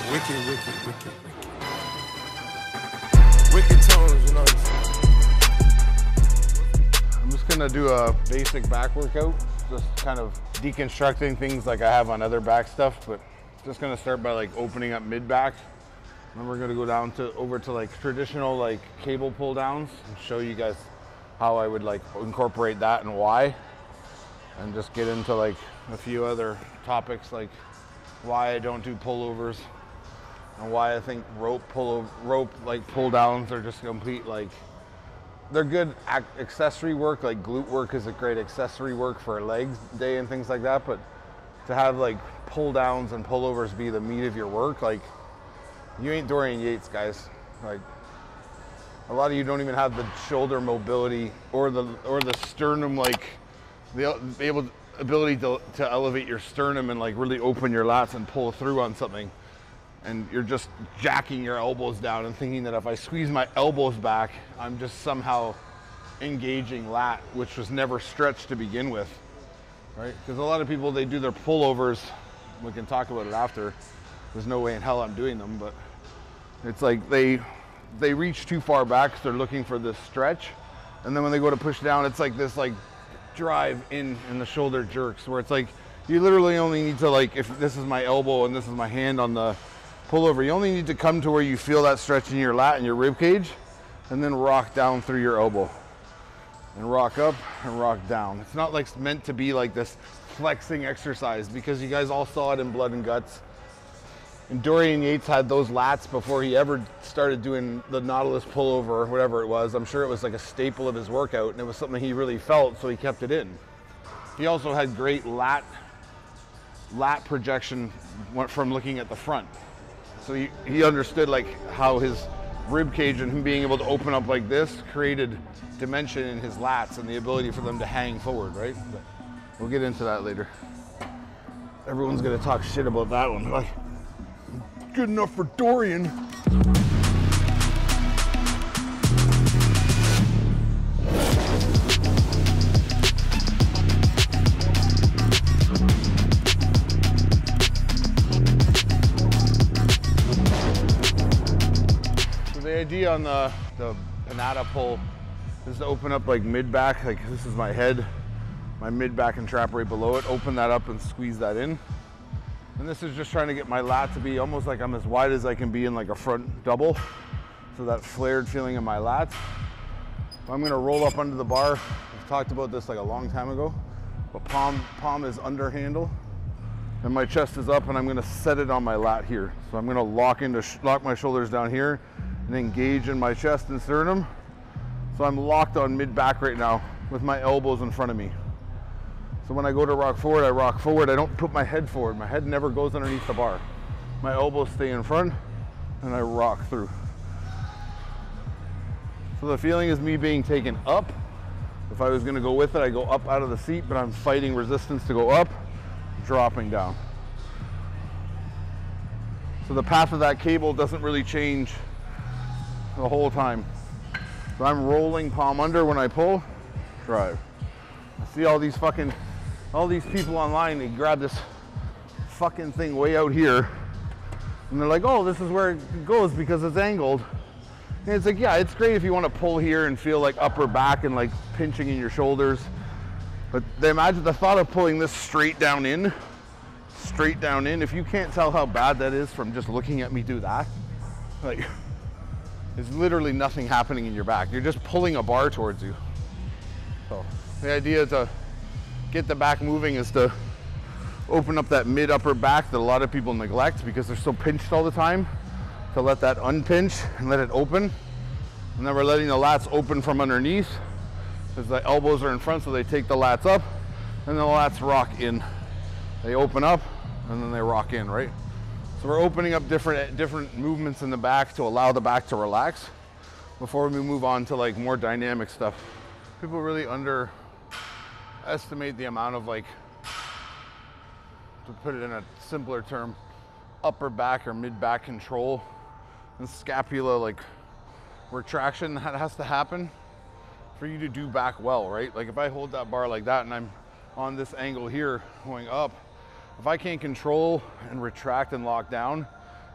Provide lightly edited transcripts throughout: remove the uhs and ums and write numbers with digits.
Wicked, wicked, wicked, wicked. Wicked tones, you know. I'm just gonna do a basic back workout, just kind of deconstructing things like I have on other back stuff, but just gonna start by like opening up mid back. Then we're gonna go down to over to like traditional like cable pull downs and show you guys how I would like incorporate that and why, and just get into like a few other topics like why I don't do pullovers and why I think rope pull downs are just complete like they're good accessory work, like glute work is a great accessory work for a legs day and things like that, but to have like pull downs and pullovers be the meat of your work, like you ain't Dorian Yates, guys. Like a lot of you don't even have the shoulder mobility or the sternum, like the ability to elevate your sternum and like really open your lats and pull through on something. And you're just jacking your elbows down and thinking that if I squeeze my elbows back, I'm just somehow engaging lat, which was never stretched to begin with, right? Because a lot of people, they do their pullovers. We can talk about it after. There's no way in hell I'm doing them, but it's like they reach too far back because they're looking for this stretch. And then when they go to push down, it's like this like drive in and the shoulder jerks where it's like, you literally only need to like, if this is my elbow and this is my hand on the pullover, you only need to come to where you feel that stretch in your lat and your rib cage, and then rock down through your elbow and rock up and rock down. It's not like meant to be like this flexing exercise, because you guys all saw it in Blood and Guts. And Dorian Yates had those lats before he ever started doing the Nautilus pullover or whatever it was. I'm sure it was like a staple of his workout, and it was something he really felt, so he kept it in. He also had great lat projection from looking at the front. So he understood like how his rib cage and him being able to open up like this created dimension in his lats and the ability for them to hang forward, right? But we'll get into that later. Everyone's gonna talk shit about that one. Like, good enough for Dorian. The idea on the Panada pull is to open up like mid back, like this is my head, my mid back and trap right below it, open that up and squeeze that in. And this is just trying to get my lat to be almost like I'm as wide as I can be in like a front double. So that flared feeling in my lats. I'm gonna roll up under the bar. I've talked about this like a long time ago, but palm is under handle and my chest is up, and I'm gonna set it on my lat here. So I'm gonna lock my shoulders down here and engage in my chest and sternum. So I'm locked on mid back right now with my elbows in front of me. So when I go to rock forward, I rock forward. I don't put my head forward. My head never goes underneath the bar. My elbows stay in front and I rock through. So the feeling is me being taken up. If I was gonna go with it, I go up out of the seat, but I'm fighting resistance to go up, dropping down. So the path of that cable doesn't really change the whole time. So I'm rolling palm under when I pull, drive. I see all these people online, they grab this fucking thing way out here and they're like, oh, this is where it goes because it's angled. And it's like, yeah, it's great if you want to pull here and feel like upper back and like pinching in your shoulders. But imagine the thought of pulling this straight down in, if you can't tell how bad that is from just looking at me do that, like, there's literally nothing happening in your back. You're just pulling a bar towards you. So the idea to get the back moving is to open up that mid upper back that a lot of people neglect because they're so pinched all the time, to let that unpinch and let it open. And then we're letting the lats open from underneath because the elbows are in front, so they take the lats up and the lats rock in. They open up and then they rock in, right? So we're opening up different movements in the back to allow the back to relax before we move on to like more dynamic stuff. People really underestimate the amount of, like, to put it in a simpler term, upper back or mid back control and scapula like retraction that has to happen for you to do back well, right? Like if I hold that bar like that and I'm on this angle here going up, if I can't control and retract and lock down,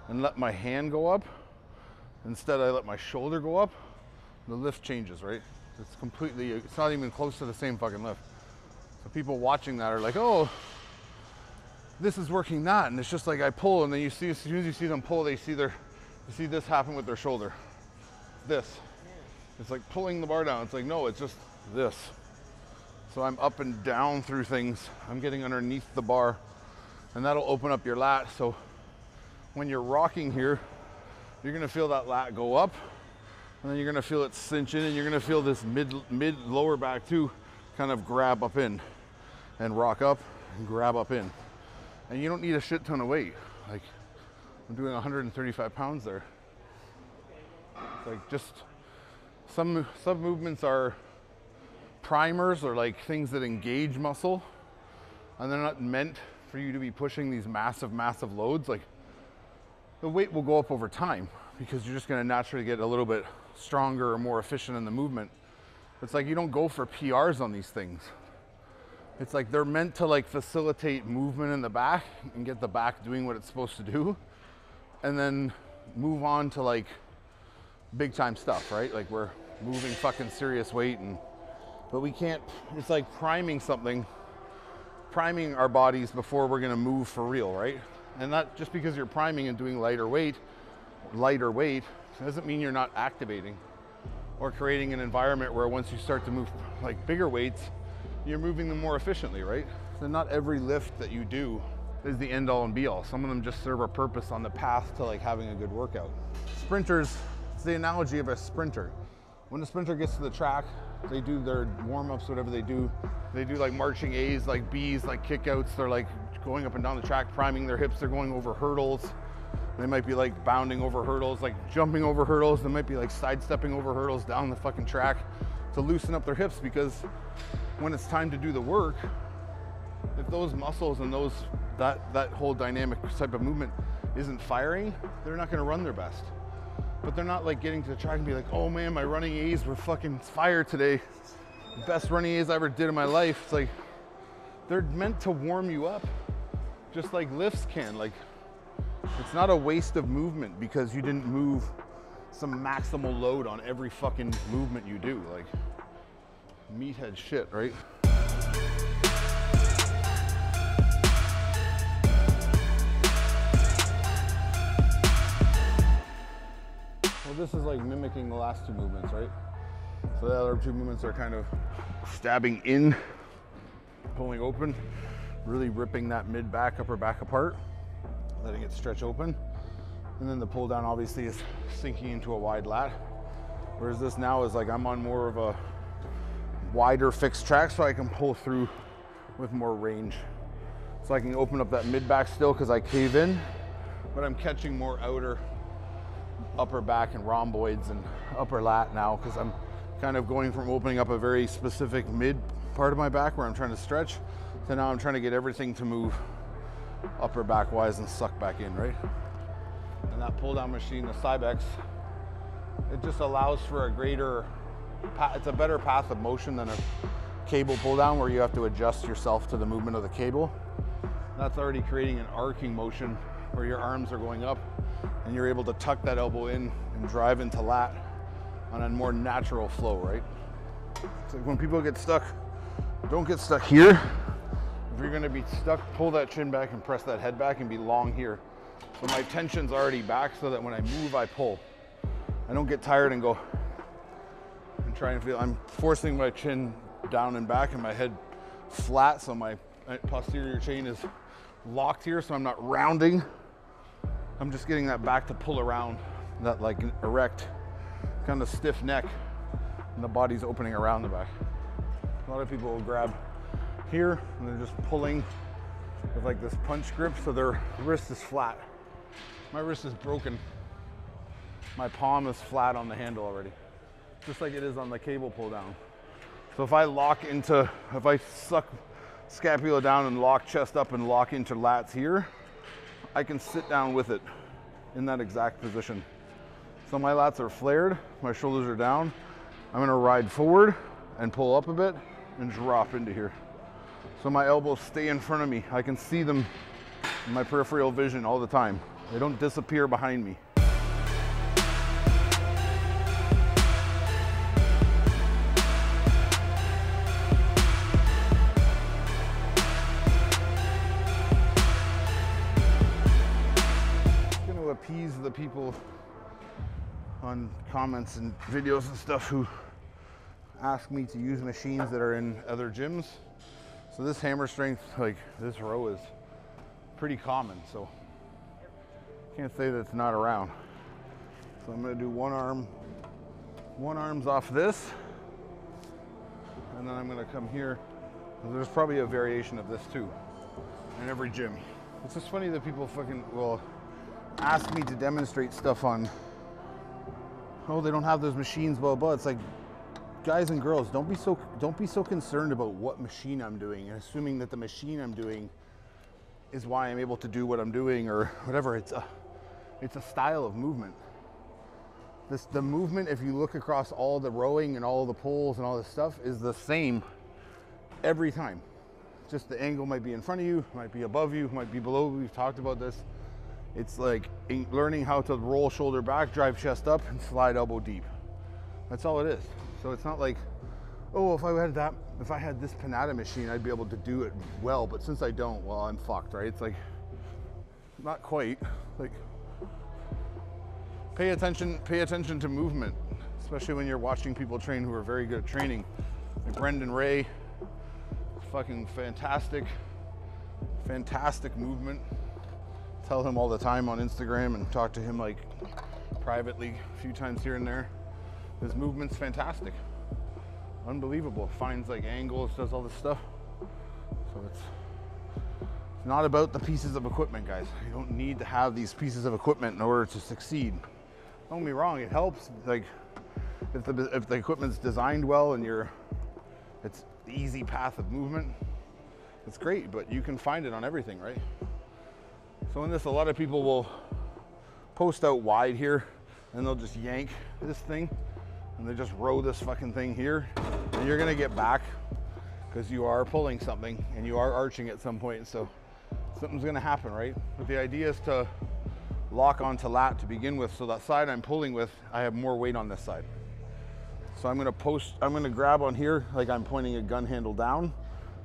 and let my hand go up, instead I let my shoulder go up, the lift changes, right? It's not even close to the same fucking lift. So people watching that are like, oh, this is working that. And it's just like I pull, and then you see, as soon as you see them pull, you see this happen with their shoulder. This. It's like pulling the bar down. It's like, no, it's just this. So I'm up and down through things. I'm getting underneath the bar, and that'll open up your lat. So when you're rocking here, you're gonna feel that lat go up, and then you're gonna feel it cinch in, and you're gonna feel this mid lower back too kind of grab up in and rock up and grab up in. And you don't need a shit ton of weight. Like, I'm doing 135 pounds there. It's like just some movements are primers, or like things that engage muscle, and they're not meant for you to be pushing these massive loads. Like, the weight will go up over time because you're just going to naturally get a little bit stronger or more efficient in the movement. It's like you don't go for PRs on these things. It's like they're meant to like facilitate movement in the back and get the back doing what it's supposed to do, and then move on to like big time stuff, right? Like, we're moving fucking serious weight, but we can't, it's like priming our bodies before we're gonna move for real, right? And not just because you're priming and doing lighter weight doesn't mean you're not activating or creating an environment where once you start to move like bigger weights, you're moving them more efficiently, right? So not every lift that you do is the end all and be all. Some of them just serve a purpose on the path to like having a good workout. Sprinters, it's the analogy of a sprinter. When a sprinter gets to the track, they do their warm-ups, whatever they do like marching A's, like B's, like kickouts. They're like going up and down the track, priming their hips. They're going over hurdles. They might be like bounding over hurdles, like jumping over hurdles. They might be like sidestepping over hurdles down the fucking track to loosen up their hips, because when it's time to do the work, if those muscles and that whole dynamic type of movement isn't firing, they're not gonna run their best. But they're not like getting to the track and be like, oh man, my running A's were fucking fire today. Best running A's I ever did in my life. It's like, they're meant to warm you up, just like lifts can. Like, it's not a waste of movement because you didn't move some maximal load on every fucking movement you do. Like, meathead shit, right? Well, this is like mimicking the last two movements, right? So the other two movements are kind of stabbing in, pulling open, really ripping that mid back, upper back apart, letting it stretch open. And then the pull down obviously is sinking into a wide lat. Whereas this now is like I'm on more of a wider fixed track, so I can pull through with more range. So I can open up that mid back still because I cave in, but I'm catching more outer upper back and rhomboids and upper lat now, because I'm kind of going from opening up a very specific mid part of my back where I'm trying to stretch, to now I'm trying to get everything to move upper back wise and suck back in, right? And that pull down machine, the Cybex, it just allows for a greater, it's a better path of motion than a cable pull down where you have to adjust yourself to the movement of the cable. That's already creating an arcing motion where your arms are going up and you're able to tuck that elbow in and drive into lat on a more natural flow, right? It's like when people get stuck, don't get stuck here. If you're gonna be stuck, pull that chin back and press that head back and be long here. So my tension's already back so that when I move, I pull. I don't get tired and go and try and feel, I'm forcing my chin down and back and my head flat, so my posterior chain is locked here, so I'm not rounding. I'm just getting that back to pull around, that like erect, kind of stiff neck, and the body's opening around the back. A lot of people will grab here and they're just pulling with like this punch grip, so their wrist is flat. My wrist is broken. My palm is flat on the handle already, just like it is on the cable pull down. So if I suck scapula down and lock chest up and lock into lats here, I can sit down with it in that exact position. So my lats are flared, my shoulders are down. I'm gonna ride forward and pull up a bit and drop into here. So my elbows stay in front of me. I can see them in my peripheral vision all the time. They don't disappear behind me. I'm gonna appease the people on comments and videos and stuff who ask me to use machines that are in other gyms. So this hammer strength, like this row, is pretty common, so can't say that it's not around. So I'm gonna do one arm's off this, and then I'm gonna come here. There's probably a variation of this too in every gym. It's just funny that people fucking will ask me to demonstrate stuff on, oh, they don't have those machines, blah, blah. It's like, guys and girls, don't be so concerned about what machine I'm doing and assuming that the machine I'm doing is why I'm able to do what I'm doing or whatever. It's a style of movement. The movement, if you look across all the rowing and all the poles and all this stuff, is the same every time. Just the angle might be in front of you, might be above you, might be below. We've talked about this. It's like learning how to roll shoulder back, drive chest up, and slide elbow deep. That's all it is. So it's not like, oh, if I had this Panada machine, I'd be able to do it well, but since I don't, well, I'm fucked, right? It's like, not quite. Like, pay attention to movement, especially when you're watching people train who are very good at training. Like Brendan Ray, fucking fantastic movement. Tell him all the time on Instagram and talk to him like privately a few times here and there. His movement's fantastic. Unbelievable. Finds like angles, does all this stuff. So it's not about the pieces of equipment, guys. You don't need to have these pieces of equipment in order to succeed. Don't get me wrong, it helps. Like if the equipment's designed well and it's the easy path of movement, it's great, but you can find it on everything, right? So in this, a lot of people will post out wide here and they'll just yank this thing and they just row this fucking thing here, and you're gonna get back because you are pulling something and you are arching at some point, so something's gonna happen, right? But the idea is to lock onto lat to begin with, so that side I'm pulling with, I have more weight on this side. So I'm gonna grab on here like I'm pointing a gun handle down,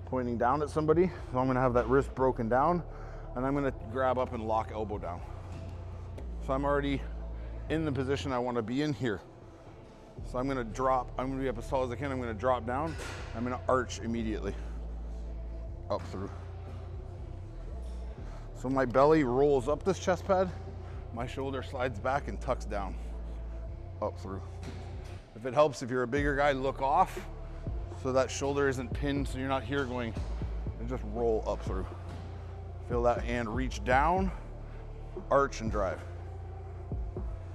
pointing down at somebody. So I'm gonna have that wrist broken down, and I'm gonna grab up and lock elbow down. So I'm already in the position I wanna be in here. So I'm gonna be up as tall as I can, I'm gonna drop down, I'm gonna arch immediately, up through. So my belly rolls up this chest pad, my shoulder slides back and tucks down, up through. If it helps, if you're a bigger guy, look off so that shoulder isn't pinned, so you're not here going, and just roll up through. Feel that and reach down, arch and drive.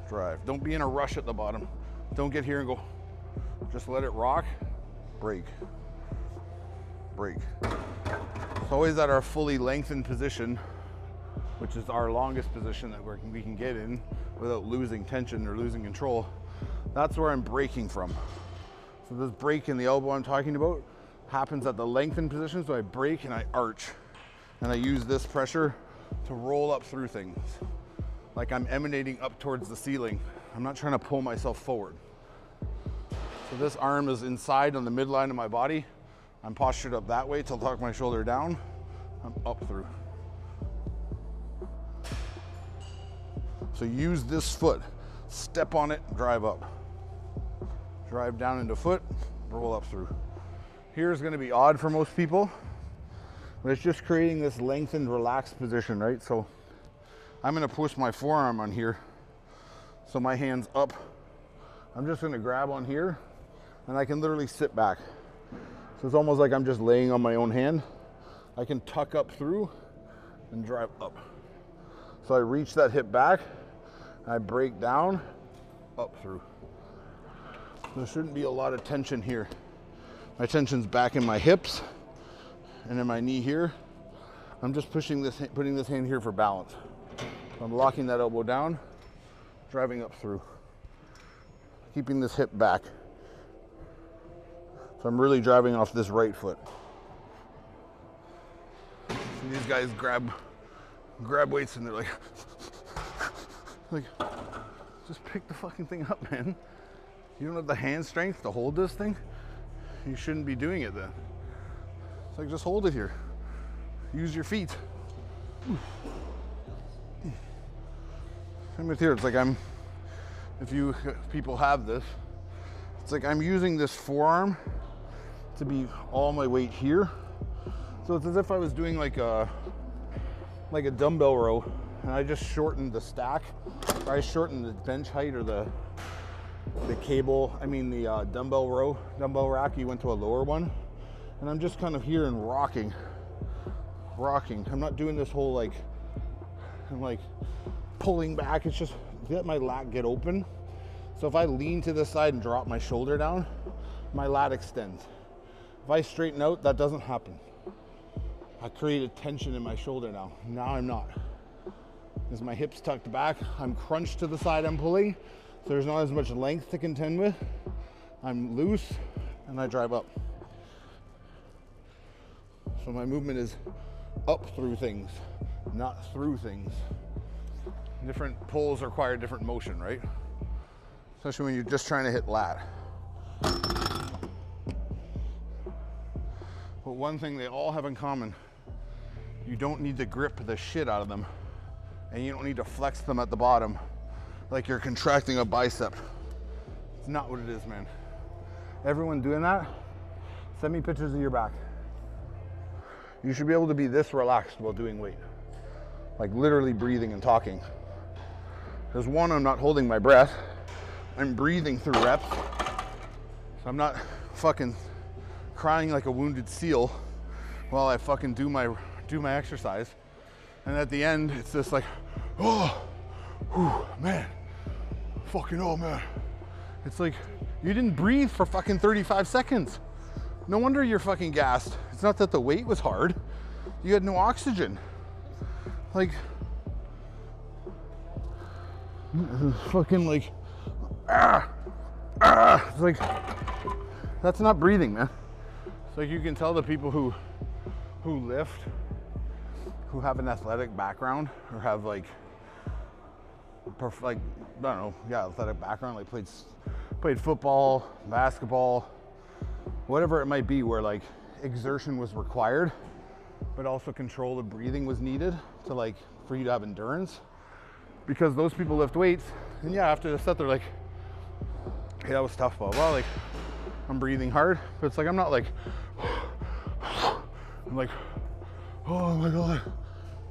Drive. Don't be in a rush at the bottom. Don't get here and go, just let it rock, break, break. It's always at our fully lengthened position, which is our longest position that we can get in without losing tension or losing control. That's where I'm breaking from. So this break in the elbow I'm talking about happens at the lengthened position, so I break and I arch. And I use this pressure to roll up through things. Like I'm emanating up towards the ceiling. I'm not trying to pull myself forward. So this arm is inside on the midline of my body. I'm postured up that way to tuck my shoulder down. I'm up through. So use this foot, step on it, drive up. Drive down into foot, roll up through. Here's gonna be odd for most people, but it's just creating this lengthened, relaxed position, right? So I'm gonna push my forearm on here. So my hand's up. I'm just gonna grab on here and I can literally sit back. So it's almost like I'm just laying on my own hand. I can tuck up through and drive up. So I reach that hip back, I break down, up through. There shouldn't be a lot of tension here. My tension's back in my hips and in my knee here. I'm just putting this hand here for balance. I'm locking that elbow down, driving up through, keeping this hip back. So I'm really driving off this right foot. So these guys grab grab weights and they're like, like, just pick the fucking thing up, man. You don't have the hand strength to hold this thing. You shouldn't be doing it then. It's like, just hold it here. Use your feet. Same with here. It's like if people have this, it's like I'm using this forearm to be all my weight here. So it's as if I was doing like a dumbbell row, and I just shortened the stack, or I shortened the bench height, or the dumbbell rack. You went to a lower one, and I'm just kind of here and rocking. I'm not doing this whole I'm like pulling back. It's just let my lat get open. So if I lean to this side and drop my shoulder down, my lat extends. If I straighten out, that doesn't happen. I created tension in my shoulder now. Now I'm not. As my hips tucked back, I'm crunched to the side I'm pulling, so there's not as much length to contend with. I'm loose, and I drive up. So my movement is up through things, not through things. Different pulls require different motion, right? Especially when you're just trying to hit lat. But one thing they all have in common, you don't need to grip the shit out of them, and you don't need to flex them at the bottom like you're contracting a bicep. It's not what it is, man. Everyone doing that, send me pictures of your back. You should be able to be this relaxed while doing weight, like literally breathing and talking. Because one, I'm not holding my breath. I'm breathing through reps. So I'm not fucking crying like a wounded seal while I fucking do my exercise. And at the end, it's just like, oh, whew, man, fucking oh, man. It's like, you didn't breathe for fucking 35 seconds. No wonder you're fucking gassed. It's not that the weight was hard. You had no oxygen. Like, fucking like, it's like, that's not breathing, man. It's like, you can tell the people who lift, who have an athletic background, or have like, I don't know, yeah, athletic background, like played football, basketball, whatever it might be, where like exertion was required, but also control of breathing was needed to like, for you to have endurance. Because those people lift weights, and yeah, after the set, they're like, hey, that was tough, blah, blah, like, I'm breathing hard, but it's like, I'm not like, I'm like, oh my God.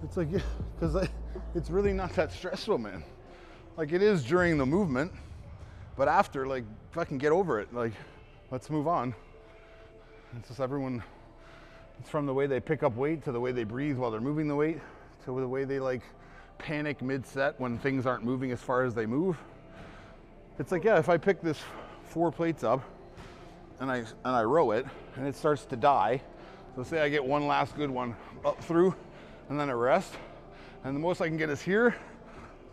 It's like, yeah, because it's really not that stressful, man. Like, it is during the movement, but after, like, fucking get over it. Like, let's move on. It's just everyone, it's from the way they pick up weight to the way they breathe while they're moving the weight to the way they like panic mid-set when things aren't moving as far as they move. It's like, yeah, if I pick this 4 plates up and I row it and it starts to die, so say I get one last good one up through and then I rest, and the most I can get is here,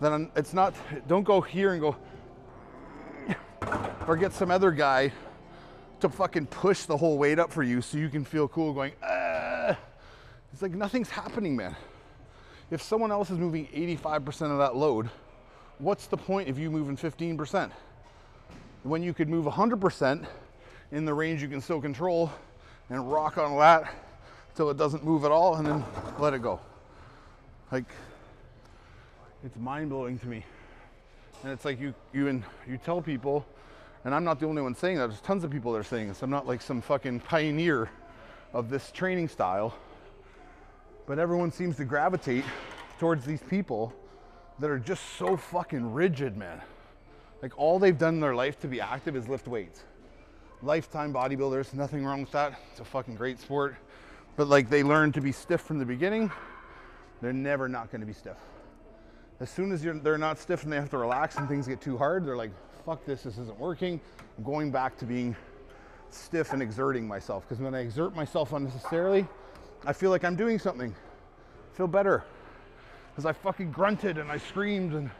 then it's not, don't go here and go, or get some other guy to fucking push the whole weight up for you so you can feel cool going, ah. It's like, nothing's happening, man. If someone else is moving 85% of that load, what's the point of you moving 15%? When you could move 100% in the range you can still control and rock on lat till it doesn't move at all and then let it go. Like, it's mind-blowing to me. And it's like you tell people, and I'm not the only one saying that, there's tons of people that are saying this. I'm not like some fucking pioneer of this training style, but everyone seems to gravitate towards these people that are just so fucking rigid, man. Like, all they've done in their life to be active is lift weights. Lifetime bodybuilders, nothing wrong with that. It's a fucking great sport. But like, they learn to be stiff from the beginning, they're never not gonna be stiff. As soon as they're not stiff and they have to relax and things get too hard, they're like, fuck this isn't working. I'm going back to being stiff and exerting myself. Because when I exert myself unnecessarily, I feel like I'm doing something. I feel better. Because I fucking grunted and I screamed, and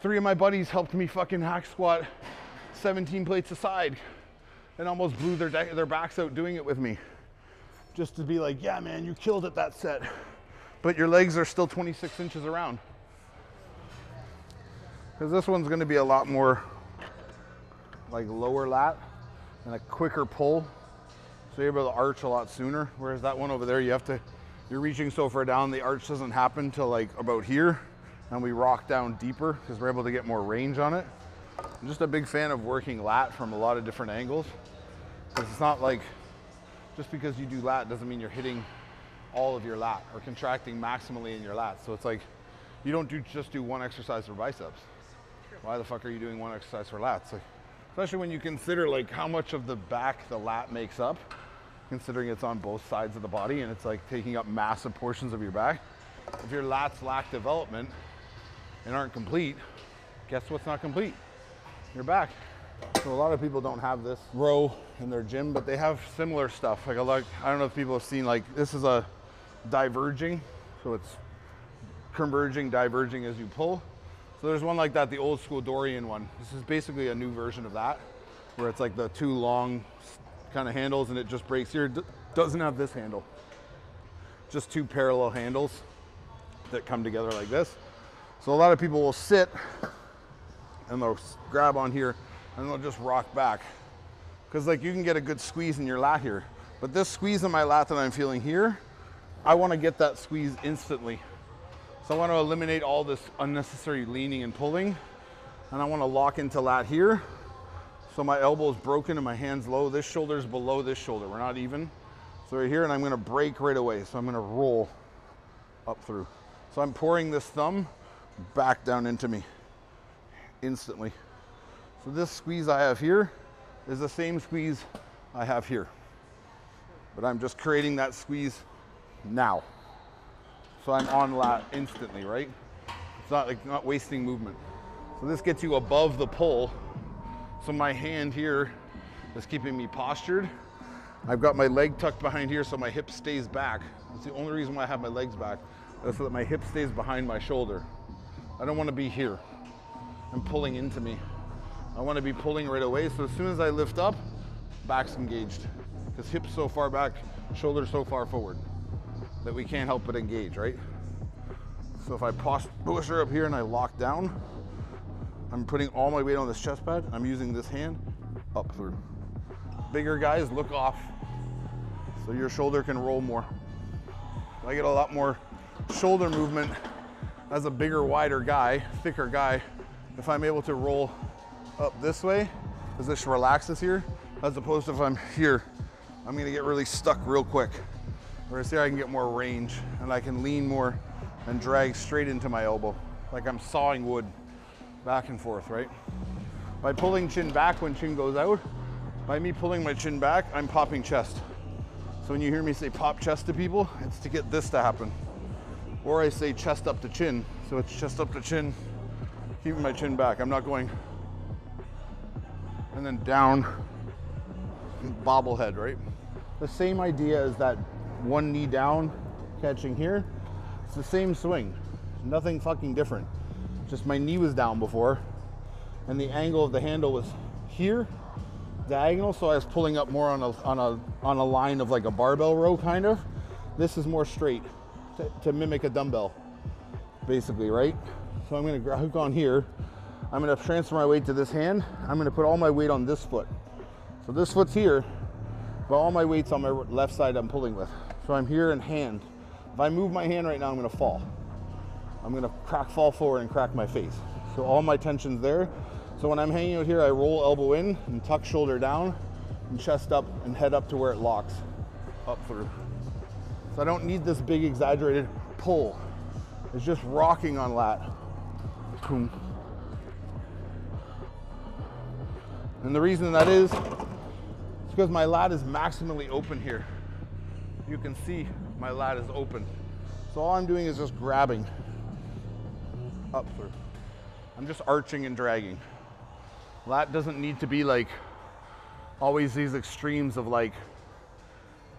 3 of my buddies helped me fucking hack squat 17 plates aside and almost blew their backs out doing it with me. Just to be like, yeah, man, you killed it that set. but your legs are still 26 inches around. Because this one's gonna be a lot more like lower lat and a quicker pull. So you're able to arch a lot sooner. Whereas that one over there, you're reaching so far down, the arch doesn't happen till like about here, and we rock down deeper because we're able to get more range on it. I'm just a big fan of working lat from a lot of different angles. Because it's not like, just because you do lat doesn't mean you're hitting all of your lat or contracting maximally in your lat. So it's like, you don't just do one exercise for biceps. Why the fuck are you doing one exercise for lats? Like, especially when you consider like how much of the back the lat makes up, considering it's on both sides of the body and it's like taking up massive portions of your back. If your lats lack development and aren't complete, guess what's not complete? Your back. So a lot of people don't have this row in their gym, but they have similar stuff. Like I don't know if people have seen, like this is a diverging, so it's converging, diverging as you pull. So there's one like that, the old school Dorian one. This is basically a new version of that, where it's like the two long kind of handles and it just breaks here. It doesn't have this handle. Just two parallel handles that come together like this. So a lot of people will sit and they'll grab on here and they'll just rock back. Because like you can get a good squeeze in your lat here, but this squeeze in my lat that I'm feeling here, I want to get that squeeze instantly. So I want to eliminate all this unnecessary leaning and pulling, and I want to lock into lat here. So my elbow is broken and my hand's low. This shoulder's below this shoulder. We're not even. So right here, and I'm going to break right away. So I'm going to roll up through. So I'm pouring this thumb back down into me instantly. So this squeeze I have here is the same squeeze I have here, but I'm just creating that squeeze now. So I'm on lat instantly, right? It's not like not wasting movement. So this gets you above the pull. So my hand here is keeping me postured. I've got my leg tucked behind here so my hip stays back. That's the only reason why I have my legs back. That's so that my hip stays behind my shoulder. I don't want to be here and pulling into me. I want to be pulling right away. So as soon as I lift up, back's engaged. Because hips so far back, shoulders so far forward that we can't help but engage, right? So if I push her up here and I lock down, I'm putting all my weight on this chest pad. I'm using this hand up through. Bigger guys, look off so your shoulder can roll more. I get a lot more shoulder movement as a bigger, wider guy, thicker guy, if I'm able to roll up this way, because this relaxes here, as opposed to if I'm here, I'm gonna get really stuck real quick. Whereas here I can get more range and I can lean more and drag straight into my elbow, like I'm sawing wood back and forth, right? By pulling chin back when chin goes out, by me pulling my chin back, I'm popping chest. So when you hear me say pop chest to people, it's to get this to happen. Or I say chest up to chin, so it's chest up to chin, keeping my chin back. I'm not going and then down, bobblehead, right? The same idea as that one knee down, catching here. It's the same swing, nothing fucking different. Just my knee was down before and the angle of the handle was here, diagonal, so I was pulling up more on a line of like a barbell row kind of. This is more straight to mimic a dumbbell, basically, right? So I'm gonna hook on here. I'm gonna transfer my weight to this hand. I'm gonna put all my weight on this foot. So this foot's here, but all my weight's on my left side I'm pulling with. So I'm here in hand. If I move my hand right now, I'm gonna fall. I'm gonna fall forward and crack my face. So all my tension's there. So when I'm hanging out here, I roll elbow in and tuck shoulder down and chest up and head up to where it locks, up through. So I don't need this big exaggerated pull. It's just rocking on lat. Boom. And the reason that is because my lat is maximally open here. You can see my lat is open. So all I'm doing is just grabbing up through. I'm just arching and dragging. Lat doesn't need to be like always these extremes of like,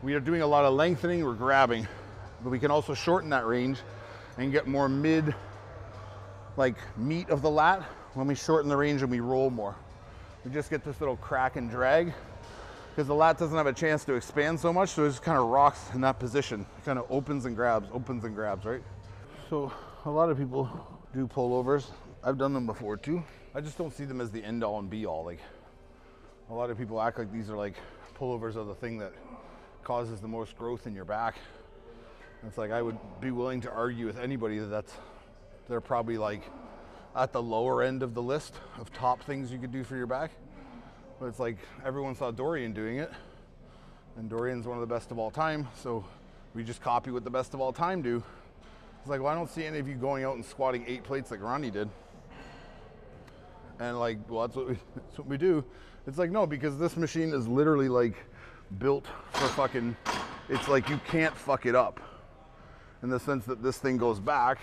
we are doing a lot of lengthening, we're grabbing, but we can also shorten that range and get more mid, like meat of the lat when we shorten the range and we roll more. We just get this little crack and drag because the lat doesn't have a chance to expand so much, so it just kind of rocks in that position. It kind of opens and grabs, right? So a lot of people do pullovers. I've done them before too. I just don't see them as the end all and be all. Like, a lot of people act like these are like pullovers are the thing that causes the most growth in your back. And it's like, I would be willing to argue with anybody that they're probably like at the lower end of the list of top things you could do for your back. But it's like, everyone saw Dorian doing it, and Dorian's one of the best of all time, so we just copy what the best of all time do. It's like, well, I don't see any of you going out and squatting 8 plates like Ronnie did. And like, well, that's what we do. It's like, no, because this machine is literally like built for fucking, it's like you can't fuck it up in the sense that this thing goes back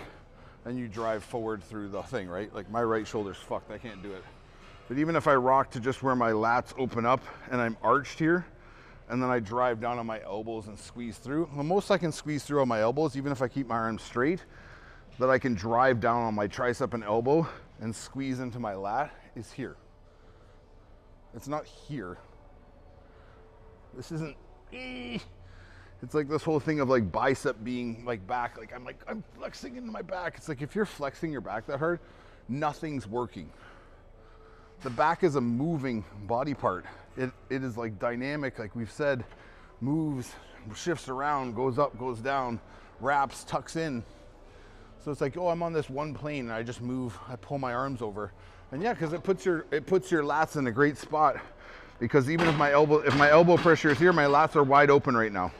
and you drive forward through the thing, right? Like, my right shoulder's fucked, I can't do it. But even if I rock to just where my lats open up and I'm arched here, and then I drive down on my elbows and squeeze through, the most I can squeeze through on my elbows, even if I keep my arms straight, that I can drive down on my tricep and elbow and squeeze into my lat is here. It's not here. This isn't, it's like this whole thing of like bicep being like back, like I'm flexing into my back. It's like, if you're flexing your back that hard, nothing's working. The back is a moving body part. It is like dynamic, like we've said, moves, shifts around, goes up, goes down, wraps, tucks in. So it's like, oh, I'm on this one plane and I just move, I pull my arms over. And yeah, because it puts your lats in a great spot, because even if my elbow pressure is here, my lats are wide open right now.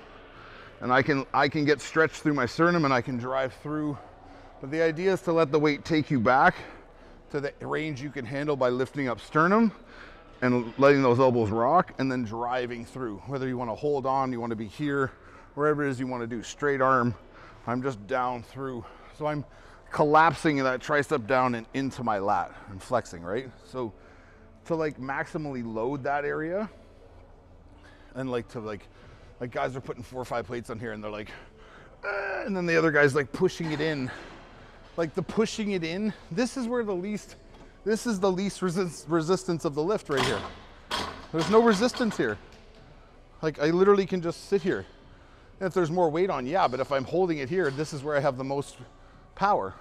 And I can get stretched through my sternum and I can drive through. But the idea is to let the weight take you back to the range you can handle by lifting up sternum and letting those elbows rock, and then driving through. Whether you want to hold on, you want to be here, wherever it is you want to do. Straight arm, I'm just down through. So I'm collapsing that tricep down and into my lat and flexing, right? So to like maximally load that area, and like to like guys are putting 4 or 5 plates on here and they're like, and then the other guy's like pushing it in. Like, the pushing it in, this is the least resistance of the lift right here. There's no resistance here. Like, I literally can just sit here. And if there's more weight on, yeah, but if I'm holding it here, this is where I have the most power.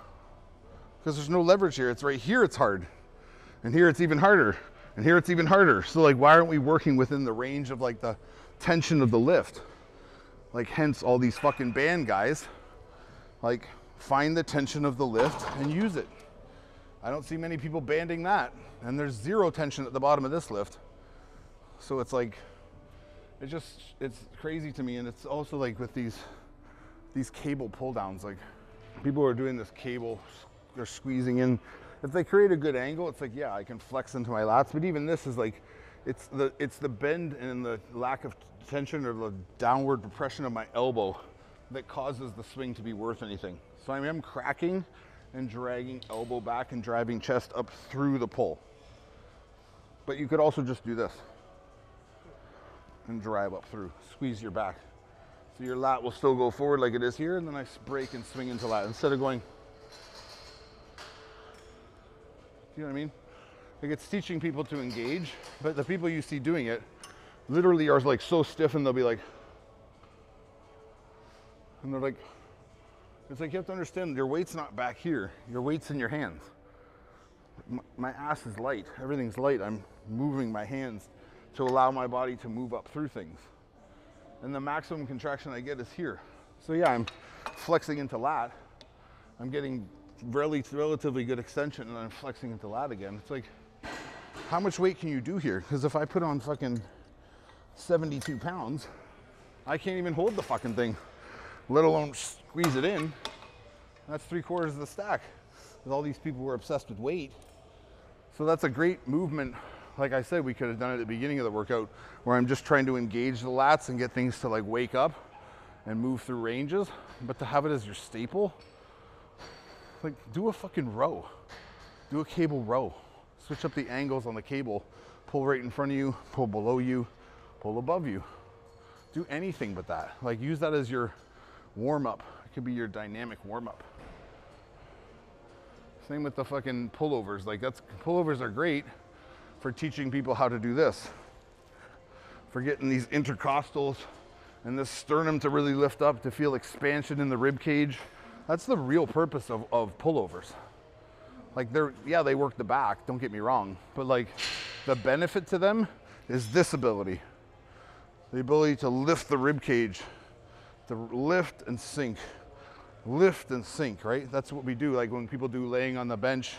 Because there's no leverage here. It's right here it's hard. And here it's even harder. And here it's even harder. So like, why aren't we working within the range of like the tension of the lift? Like, hence all these fucking band guys, like, find the tension of the lift and use it. I don't see many people banding that, and there's zero tension at the bottom of this lift. So it's like, it's crazy to me. And it's also like with these cable pull downs, like, people are doing this cable, they're squeezing in. If they create a good angle, it's like, yeah, I can flex into my lats. But even this is like, it's the bend and the lack of tension, or the downward depression of my elbow, that causes the swing to be worth anything. So I am cracking and dragging elbow back and driving chest up through the pull. But you could also just do this and drive up through, squeeze your back. So your lat will still go forward like it is here, and then I break and swing into lat instead of going. Do you know what I mean? Like, it's teaching people to engage, but the people you see doing it literally are like so stiff, and they'll be like, and they're like, it's like, you have to understand, your weight's not back here. Your weight's in your hands. My ass is light. Everything's light. I'm moving my hands to allow my body to move up through things. And the maximum contraction I get is here. So yeah, I'm flexing into lat. I'm getting relatively good extension, and I'm flexing into lat again. It's like, how much weight can you do here? Because if I put on fucking 72 pounds, I can't even hold the fucking thing, let alone squeeze it in. That's 3/4 of the stack. Because all these people were obsessed with weight. So that's a great movement. Like I said, we could have done it at the beginning of the workout, where I'm just trying to engage the lats and get things to like wake up and move through ranges. But to have it as your staple, like, do a fucking row. Do a cable row. Switch up the angles on the cable. Pull right in front of you, pull below you, pull above you. Do anything but that. Like, use that as your warm-up. It could be your dynamic warm-up. Same with the fucking pullovers. Like, pullovers are great for teaching people how to do this. for getting these intercostals and this sternum to really lift up, to feel expansion in the rib cage. That's the real purpose of pullovers. Like they work the back, don't get me wrong, but like the benefit to them is this ability. The ability to lift the rib cage, to lift and sink, right? That's what we do. Like when people do laying on the bench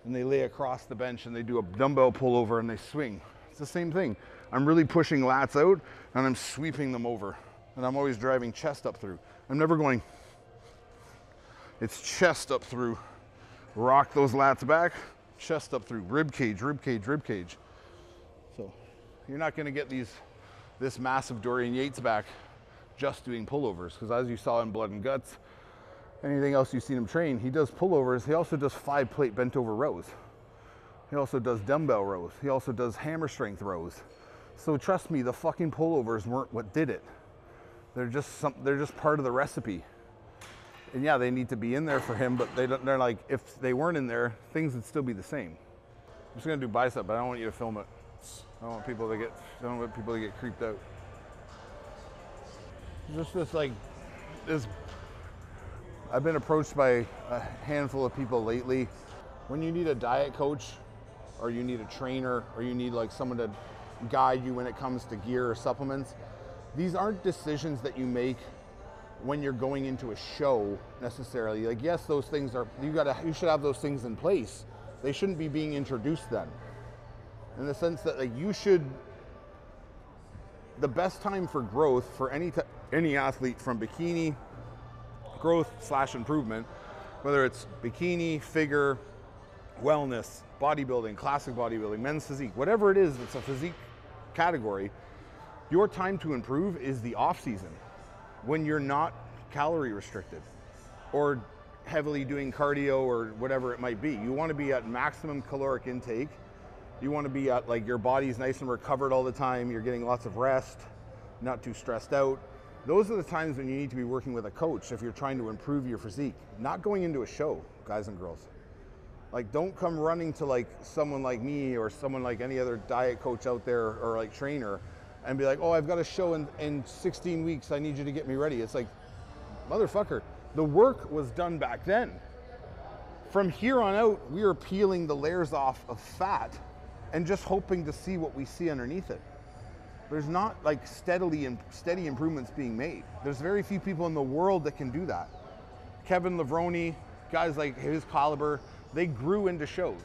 and they lay across the bench and they do a dumbbell pullover and they swing. It's the same thing. I'm really pushing lats out and I'm sweeping them over. And I'm always driving chest up through. I'm never going, it's chest up through. Rock those lats back, chest up through, rib cage, rib cage, rib cage. So you're not gonna get this massive Dorian Yates back just doing pullovers, because as you saw in Blood and Guts, anything else you've seen him train, he does pullovers. He also does 5-plate bent over rows. He also does dumbbell rows. He also does hammer strength rows. So trust me, the fucking pullovers weren't what did it. They're just part of the recipe. And yeah, they need to be in there for him, but they're like, if they weren't in there, things would still be the same. I'm just gonna do bicep, but I don't want you to film it. I don't want people to get creeped out. I've been approached by a handful of people lately. When you need a diet coach, or you need a trainer, or you need like someone to guide you when it comes to gear or supplements, these aren't decisions that you make when you're going into a show necessarily. Like, yes, those things are, you should have those things in place. They shouldn't be being introduced then. In the sense that like the best time for growth for any athlete, from bikini growth / improvement, whether it's bikini, figure, wellness, bodybuilding, classic bodybuilding, men's physique, whatever it is, it's a physique category, your time to improve is the off season, when you're not calorie restricted or heavily doing cardio or whatever it might be. You want to be at maximum caloric intake. You want to be at like your body's nice and recovered all the time. You're getting lots of rest, not too stressed out. Those are the times when you need to be working with a coach if you're trying to improve your physique, not going into a show, guys and girls. Like, don't come running to like someone like me or someone like any other diet coach out there or like trainer and be like, oh, I've got a show in 16 weeks. I need you to get me ready. It's like, motherfucker, the work was done back then. From here on out, we are peeling the layers off of fat and just hoping to see what we see underneath it. There's not like steady improvements being made. There's very few people in the world that can do that. Kevin Levrone, guys like his caliber, they grew into shows.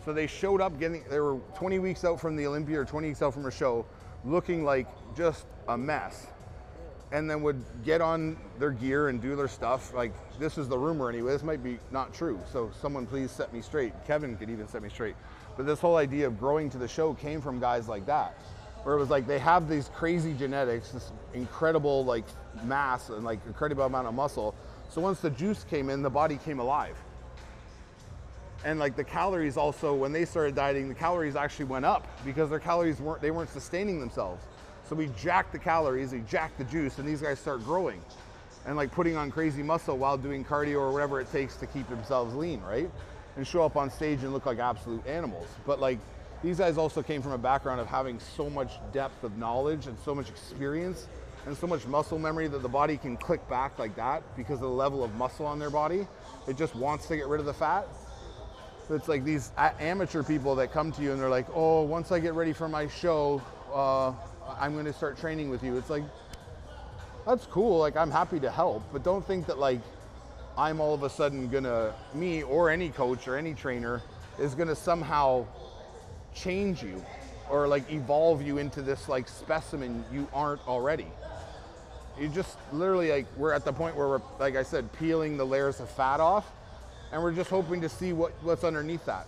So they showed up they were 20 weeks out from the Olympia or 20 weeks out from a show, looking like just a mess, and then would get on their gear and do their stuff. Like, this is the rumor anyway, this might be not true, so someone please set me straight. Kevin could even set me straight. But this whole idea of growing to the show came from guys like that, where it was like they have these crazy genetics, this incredible like mass and like incredible amount of muscle. So once the juice came in, the body came alive. And like the calories also, when they started dieting, the calories actually went up because their calories weren't sustaining themselves. So we jacked the calories, we jacked the juice, and these guys start growing and like putting on crazy muscle while doing cardio or whatever it takes to keep themselves lean, right? And show up on stage and look like absolute animals. But like, these guys also came from a background of having so much depth of knowledge and so much experience and so much muscle memory that the body can click back like that because of the level of muscle on their body. It just wants to get rid of the fat. So it's like these amateur people that come to you and they're like, oh, once I get ready for my show, I'm going to start training with you. It's like, that's cool. Like, I'm happy to help, but don't think that like I'm all of a sudden gonna, me or any coach or any trainer is gonna somehow change you or like evolve you into this like specimen you aren't already. You just literally like, we're at the point where we're, like I said, peeling the layers of fat off, and we're just hoping to see what's underneath that.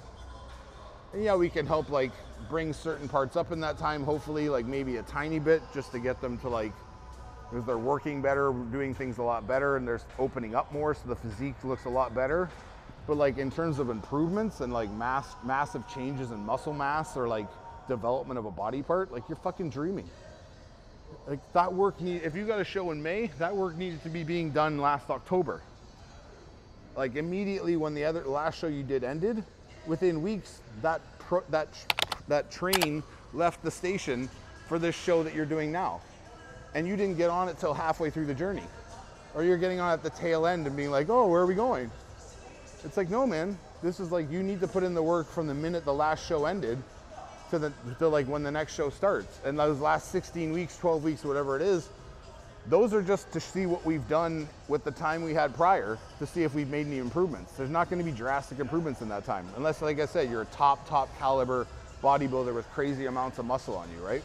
And yeah, we can help like bring certain parts up in that time, hopefully like maybe a tiny bit, just to get them to like, because they're working better, doing things a lot better, and they're opening up more, so the physique looks a lot better. But like in terms of improvements and like massive changes in muscle mass or like development of a body part, like you're fucking dreaming. Like that work if you got a show in May, that work needed to be being done last October. Like immediately when the last show you did ended, within weeks that train left the station for this show that you're doing now. And you didn't get on it till halfway through the journey. Or you're getting on at the tail end and being like, oh, where are we going? It's like, no, man, this is like, you need to put in the work from the minute the last show ended to like when the next show starts. And those last 16 weeks, 12 weeks, whatever it is, those are just to see what we've done with the time we had prior to see if we've made any improvements. There's not going to be drastic improvements in that time. Unless, like I said, you're a top caliber bodybuilder with crazy amounts of muscle on you, right?